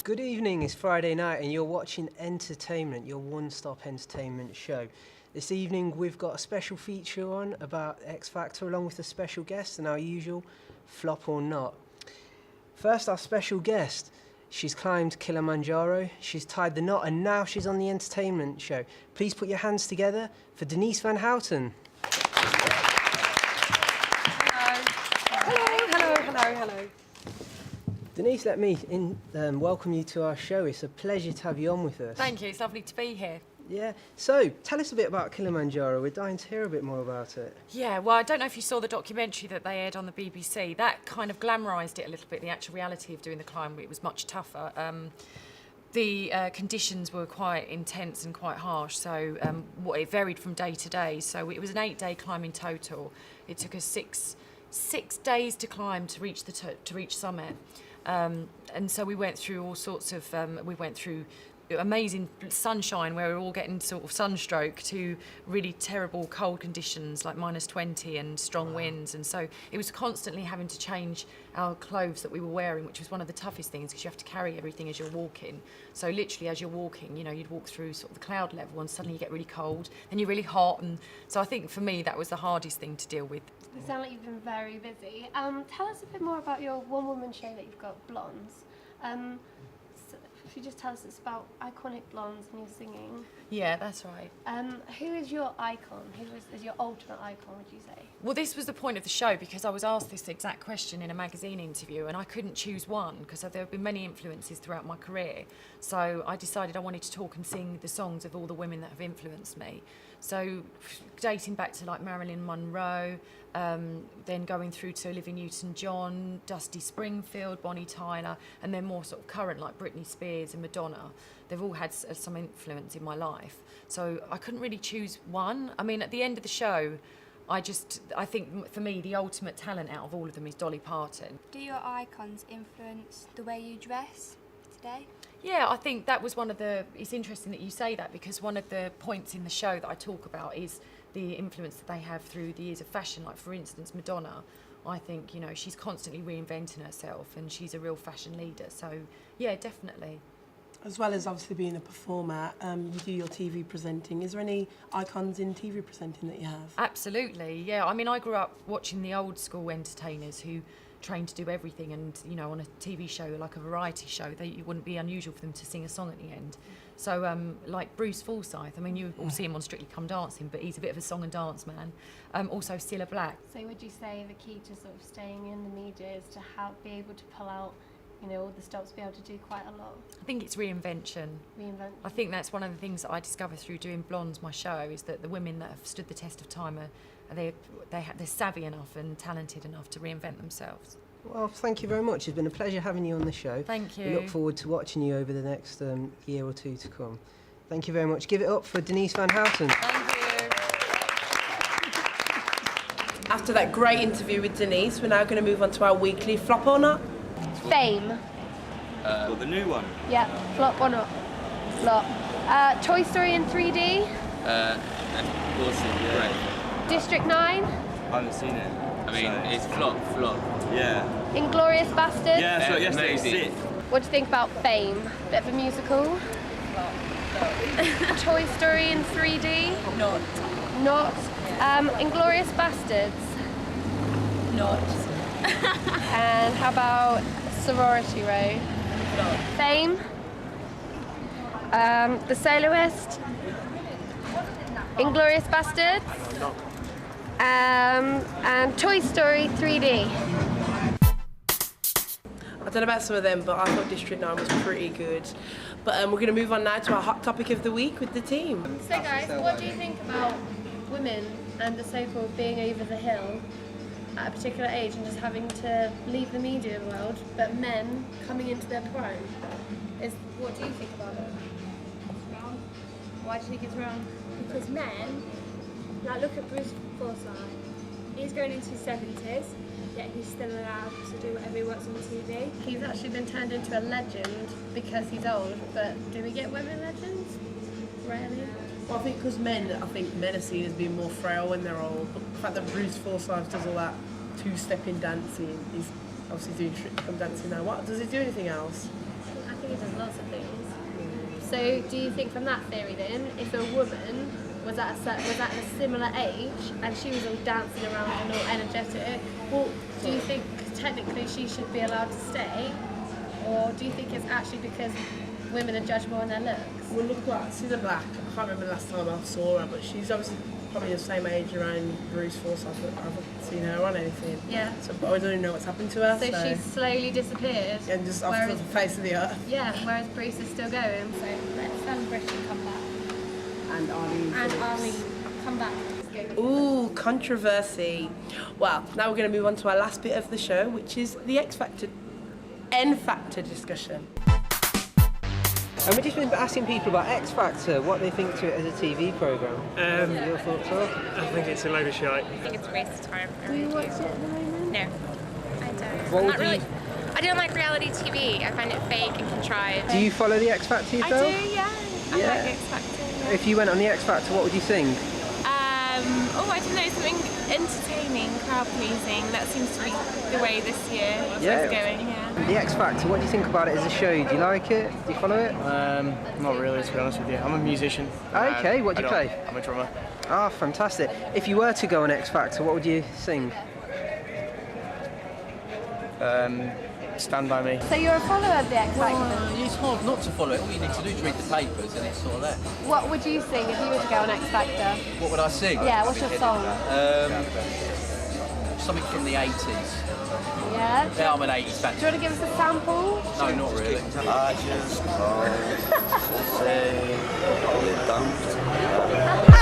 Good evening, it's Friday night and you're watching Entertainment, your one-stop entertainment show. This evening we've got a special feature on about X Factor along with a special guest and our usual flop or not. First, our special guest. She's climbed Kilimanjaro, she's tied the knot and now she's on the Entertainment show. Please put your hands together for Denise Van Outen. Hello. Denise, let me welcome you to our show. It's a pleasure to have you on with us. Thank you, it's lovely to be here. Yeah, so tell us a bit about Kilimanjaro. We're dying to hear a bit more about it. Yeah, well, I don't know if you saw the documentary that they aired on the BBC. That kind of glamorised it a little bit, the actual reality of doing the climb. It was much tougher. The conditions were quite intense and quite harsh, so it varied from day to day. So it was an 8-day climb in total. It took us six days to climb to reach summit. And so we went through all sorts of, we went through amazing sunshine where we were all getting sort of sunstroke to really terrible cold conditions like -20 and strong winds. And so it was constantly having to change our clothes that we were wearing, which was one of the toughest things because you have to carry everything as you're walking. So literally as you're walking, you know, you'd walk through sort of the cloud level and suddenly you get really cold, then you're really hot. And so I think for me that was the hardest thing to deal with. You sound like you've been very busy. Tell us a bit more about your one-woman show that you've got, Blondes. So if you just tell us, it's about iconic blondes and you're singing. Yeah, that's right. Who is your icon? Who is your ultimate icon, would you say? Well, this was the point of the show because I was asked this exact question in a magazine interview and I couldn't choose one because there have been many influences throughout my career. So I decided I wanted to talk and sing the songs of all the women that have influenced me. So dating back to like Marilyn Monroe, then going through to Olivia Newton-John, Dusty Springfield, Bonnie Tyler, and then more sort of current like Britney Spears and Madonna. They've all had some influence in my life. So I couldn't really choose one. I mean, at the end of the show, I think for me, the ultimate talent out of all of them is Dolly Parton. Do your icons influence the way you dress today? Yeah, I think that was one of the, it's interesting that you say that because one of the points in the show that I talk about is the influence that they have through the years of fashion. Like for instance, Madonna, I think, you know, she's constantly reinventing herself and she's a real fashion leader. So yeah, definitely. As well as obviously being a performer, you do your TV presenting. Is there any icons in TV presenting that you have? Absolutely, yeah. I mean, I grew up watching the old school entertainers who trained to do everything, and you know, on a TV show like a variety show, it wouldn't be unusual for them to sing a song at the end. So like Bruce Forsyth, I mean, you will see him on Strictly Come Dancing, but he's a bit of a song and dance man. Also Cilla Black. So would you say the key to sort of staying in the media is to be able to pull out, you know, all the stops, be able to do quite a lot? I think it's reinvention. I think that's one of the things that I discovered through doing Blondes, my show, is that the women that have stood the test of time they're savvy enough and talented enough to reinvent themselves. Well, thank you very much. It's been a pleasure having you on the show. Thank you. We look forward to watching you over the next year or two to come. Thank you very much. Give it up for Denise Van Outen. Thank you. After that great interview with Denise, we're now going to move on to our weekly flop or not. Fame. Well, the new one. Yeah, flop or not? Flop. Toy Story in 3D. Awesome, great. District 9. I haven't seen it. I mean, it's flop. Yeah. Inglourious Bastards. Yeah, that's what yesterday was Amazing. sick. What do you think about Fame? Bit of a musical. Toy Story in 3D. Not. Inglourious Bastards. Not. And how about Sorority Row? Fame. The Soloist. Inglourious Bastards. And Toy Story 3D. I don't know about some of them, but I thought District 9 was pretty good. But we're going to move on now to our hot topic of the week with the team. So guys, what do you think about women and the so-called being over the hill at a particular age and just having to leave the media world, but men coming into their prime? What do you think about it? Wrong. Why do you think it's wrong? Because men, like look at Bruce Forsyth, he's going into his 70s, yet he's still allowed to do whatever he wants on TV. He's actually been turned into a legend because he's old, but do we get women legends? Rarely. Well, I think because men are seen as being more frail when they're old. But the fact that Bruce Forsyth does all that two-stepping dancing, he's obviously doing Strictly Come Dancing now. What, does he do anything else? I think think he does lots of things. So do you think from that theory then, if a woman was at a similar age and she was all dancing around and all energetic, well, do you think technically she should be allowed to stay? Or do you think it's actually because women are judged more on their looks? Well, look what Cedar Black. I can't remember the last time I saw her, but she's obviously probably the same age around Bruce Forsyth. I haven't seen her on anything. Yeah. So, but I don't even know what's happened to her. So she's slowly disappeared. and just off the face of the earth. Yeah, whereas Bruce is still going. So let Fallon Britain come back. And Arlene. And Arlene, come back. Ooh, controversy. Well, now we're going to move on to our last bit of the show, which is the X Factor, N Factor discussion. And we've just been asking people about X Factor, what they think to it as a TV programme. Your thoughts are? I think it's a load of shite. I think it's a waste of time. Do you watch it at the moment? No, I don't. What I'm would not really. I don't like reality TV. I find it fake and contrived. Do you follow the X Factor yourself? I do, yeah. I Yeah. like the X Factor. Yeah. If you went on the X Factor, what would you sing? I don't know, something entertaining, crowd pleasing. That seems to be the way this year is going. Yeah. The X Factor, what do you think about it as a show? Do you like it? Do you follow it? Not really, to be honest with you. I'm a musician. Okay, what do you play? I'm a drummer. Ah, fantastic. If you were to go on X Factor, what would you sing? Stand By Me. So you're a follower of the X Factor? It's hard not to follow it. All you need to do is read the papers and it's all there. What would you sing if you were to go on X Factor? What would I sing? Yeah, what's your song? Something from the 80s. Yeah? Yeah, I'm an 80s fan. Do you want to give us a sample? No, not really. I just called to say you don't.